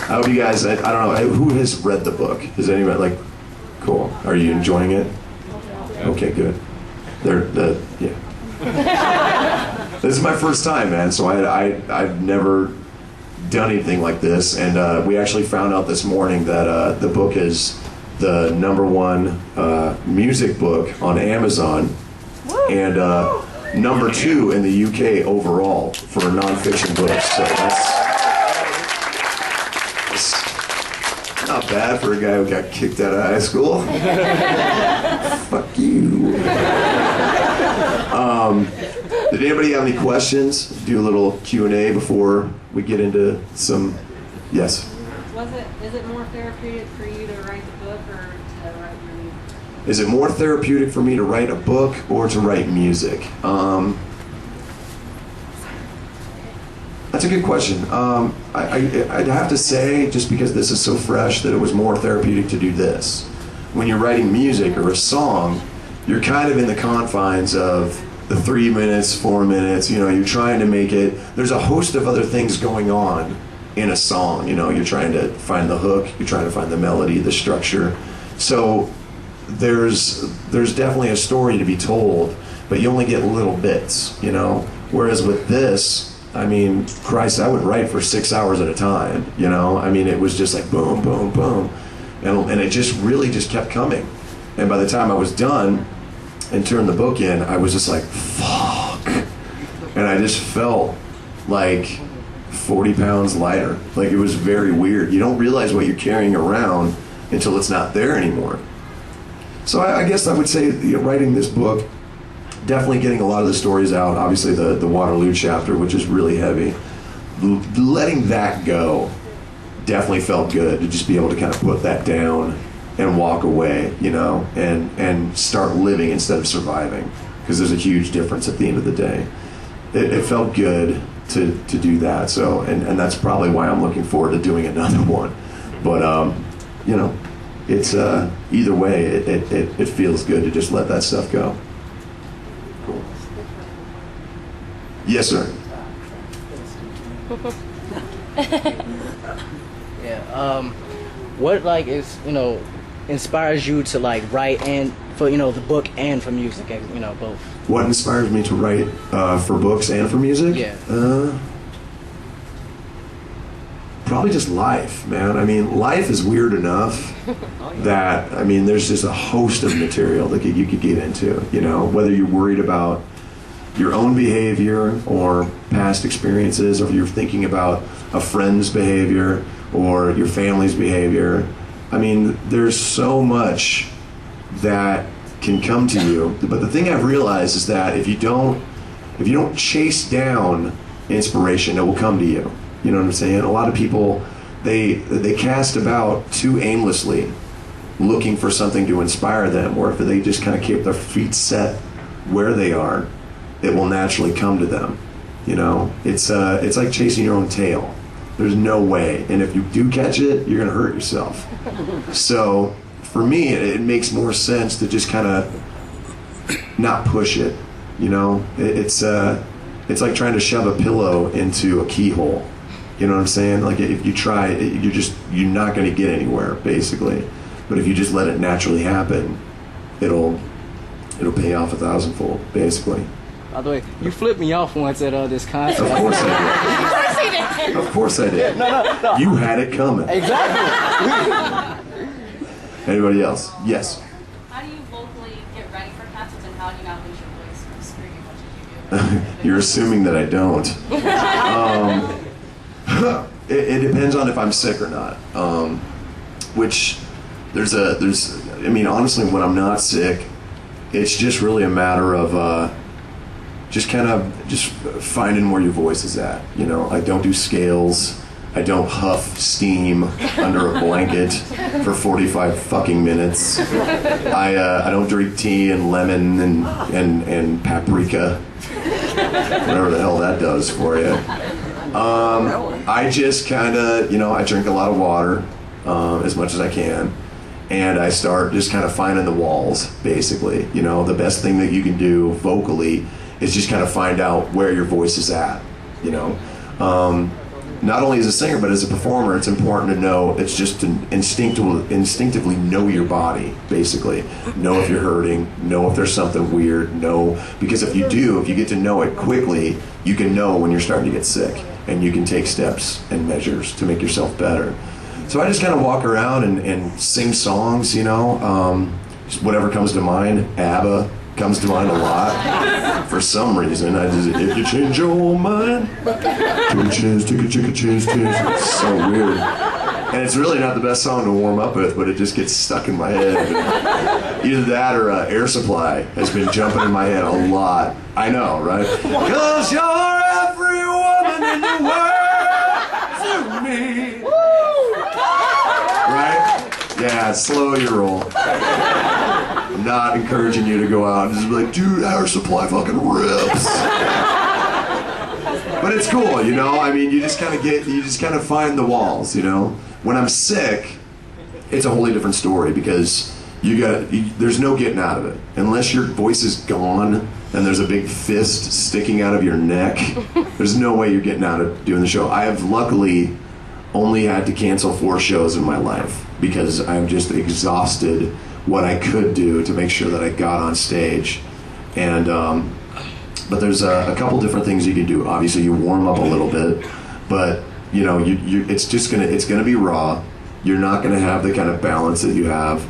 I hope you guys, I don't know, who has read the book? Is anybody, like, cool. Are you enjoying it? Okay, good. Yeah. This is my first time, man, so I've never done anything like this, and we actually found out this morning that the book is the #1 music book on Amazon, and #2 in the UK overall for nonfiction books. So that's not bad for a guy who got kicked out of high school. Fuck you. Did anybody have any questions? Do a little Q&A before we get into some. Yes. Is it more therapeutic for you to write the book or to write your music? Is it more therapeutic for me to write a book or to write music? That's a good question. I'd have to say, just because this is so fresh, that it was more therapeutic to do this. When you're writing music or a song, you're kind of in the confines of the 3 minutes, 4 minutes, you're trying to make it, there's a host of other things going on in a song, you're trying to find the hook, you're trying to find the melody, the structure. So there's definitely a story to be told, but you only get little bits, Whereas with this, I mean, Christ, I would write for 6 hours at a time, I mean, it was just like boom, boom, boom. And it just really just kept coming. And by the time I was done and turned the book in, I was just like, fuck. And I just felt like 40 pounds lighter. Like, it was very weird. You don't realize what you're carrying around until it's not there anymore. So I guess I would say, writing this book, definitely getting a lot of the stories out. Obviously the Waterloo chapter, which is really heavy. Letting that go definitely felt good, to just be able to kind of put that down and walk away, and start living instead of surviving, because there's a huge difference at the end of the day. It felt good to do that, so and that's probably why I'm looking forward to doing another one. But it's either way, it feels good to just let that stuff go. Cool. Yes, sir. Yeah. What is inspires you to write and for the book and for music, both? What inspires me to write for books and for music? Yeah. Probably just life, man. I mean, life is weird enough that, I mean, there's just a host of material that you could get into, whether you're worried about your own behavior or past experiences, or if you're thinking about a friend's behavior or your family's behavior. I mean, there's so much that can come to you. But the thing I've realized is that if you don't chase down inspiration, it will come to you. You know what I'm saying? A lot of people, they cast about too aimlessly, looking for something to inspire them, or if they just kind of keep their feet set where they are, it will naturally come to them. It's like chasing your own tail. There's no way, and if you do catch it, you're gonna hurt yourself. So for me, it makes more sense to just kind of not push it. It's like trying to shove a pillow into a keyhole. You know what I'm saying? Like, if you try, you're not gonna get anywhere, basically. But if you just let it naturally happen, it'll pay off 1,000-fold, basically. By the way, you flipped me off once at this concert. Of course I did. Of course I did. No. You had it coming. Exactly. Anybody else? Yes. How do you vocally get ready for concerts, and how do you not lose your voice from screaming much as you do? You're assuming that I don't. It depends on if I'm sick or not. Which honestly, when I'm not sick, it's just really a matter of just finding where your voice is at. I don't do scales. I don't huff steam under a blanket for 45 fucking minutes. I don't drink tea and lemon and paprika, whatever the hell that does for you. I just kind of, I drink a lot of water, as much as I can, and I start just kind of finding the walls, basically. The best thing that you can do vocally is just kind of find out where your voice is at, not only as a singer but as a performer, it's important to know. It's just to instinctively know your body. Basically, know if you're hurting, know if there's something weird. Know, because if you get to know it quickly, you can know when you're starting to get sick, and you can take steps and measures to make yourself better. So I just kind of walk around and sing songs, just whatever comes to mind. ABBA comes to mind a lot for some reason. If you change your mind, take a chance. It's so weird. And it's really not the best song to warm up with, but it just gets stuck in my head. Either that or Air Supply has been jumping in my head a lot. I know, right? 'Cause you're every woman in the world to me. Right? Yeah, slow your roll. I'm not encouraging you to go out and just be like, dude, Air Supply fucking rips. But it's cool, I mean, you just kind of find the walls, When I'm sick, it's a wholly different story, because there's no getting out of it. Unless your voice is gone and there's a big fist sticking out of your neck, there's no way you're getting out of doing the show. I have luckily only had to cancel 4 shows in my life because I'm just exhausted what I could do to make sure that I got on stage. And but there's a couple different things you can do. Obviously, you warm up a little bit, but it's gonna be raw. You're not gonna have the kind of balance that you have,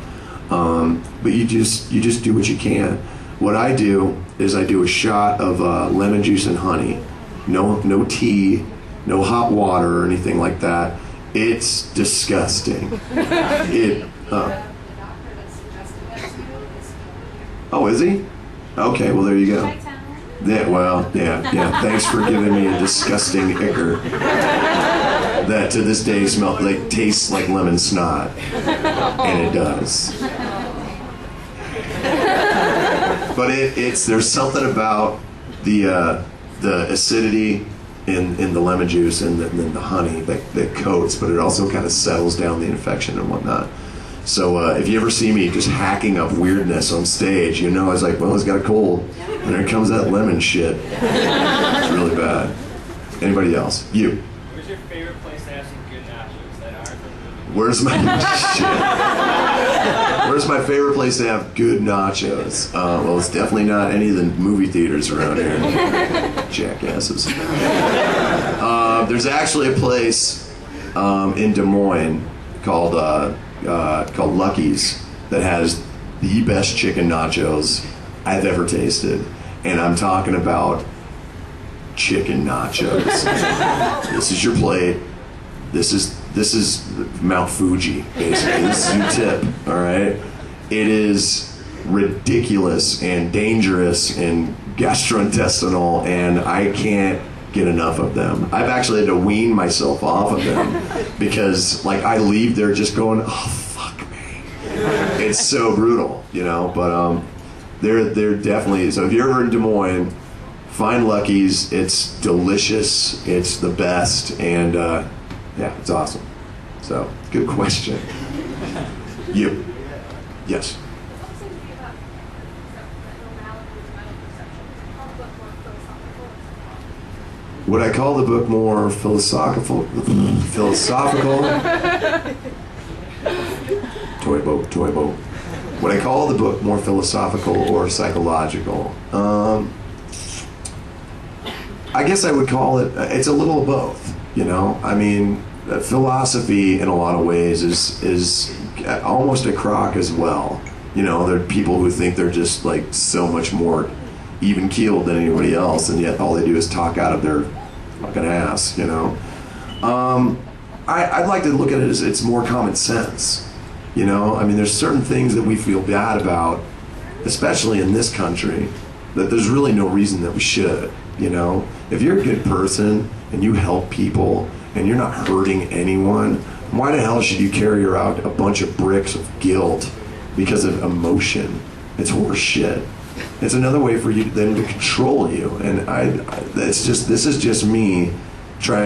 but you just do what you can. What I do is I do a shot of lemon juice and honey. No tea, no hot water or anything like that. It's disgusting. Oh, is he? Okay, well there you go. Yeah. Thanks for giving me a disgusting ichor that to this day tastes like lemon snot, and it does. But there's something about the acidity in the lemon juice and then the honey that coats, but it also kind of settles down the infection and whatnot. So if you ever see me just hacking up weirdness on stage, I was like, well, he's got a cold, and here comes that lemon shit. It's really bad. Anybody else? You. Where's your favorite place to have some good nachos that aren't from the movie? Where's my favorite place to have good nachos? Well, it's definitely not any of the movie theaters around here. Jackasses. There's actually a place in Des Moines called Lucky's that has the best chicken nachos I've ever tasted, and I'm talking about chicken nachos. This is your plate. This is Mount Fuji, basically. This is your tip, all right? It is ridiculous and dangerous and gastrointestinal, and I can't get enough of them. I've actually had to wean myself off of them because, I leave there just going, oh, fuck me. It's so brutal, but they're definitely, so if you're ever in Des Moines, find Lucky's. It's delicious. It's the best, and it's awesome. So, good question. You. Yes. Would I call the book more philosophical? Toy boat. Would I call the book more philosophical or psychological? I guess I would call it's a little of both, I mean, philosophy in a lot of ways is almost a crock as well. There are people who think they're just so much more even keeled than anybody else, and yet all they do is talk out of their fucking ass, I'd like to look at it as it's more common sense, I mean, there's certain things that we feel bad about, especially in this country, that there's really no reason that we should, If you're a good person and you help people and you're not hurting anyone, why the hell should you carry around a bunch of bricks of guilt because of emotion? It's horse shit. It's another way for them to control you, and this is just me trying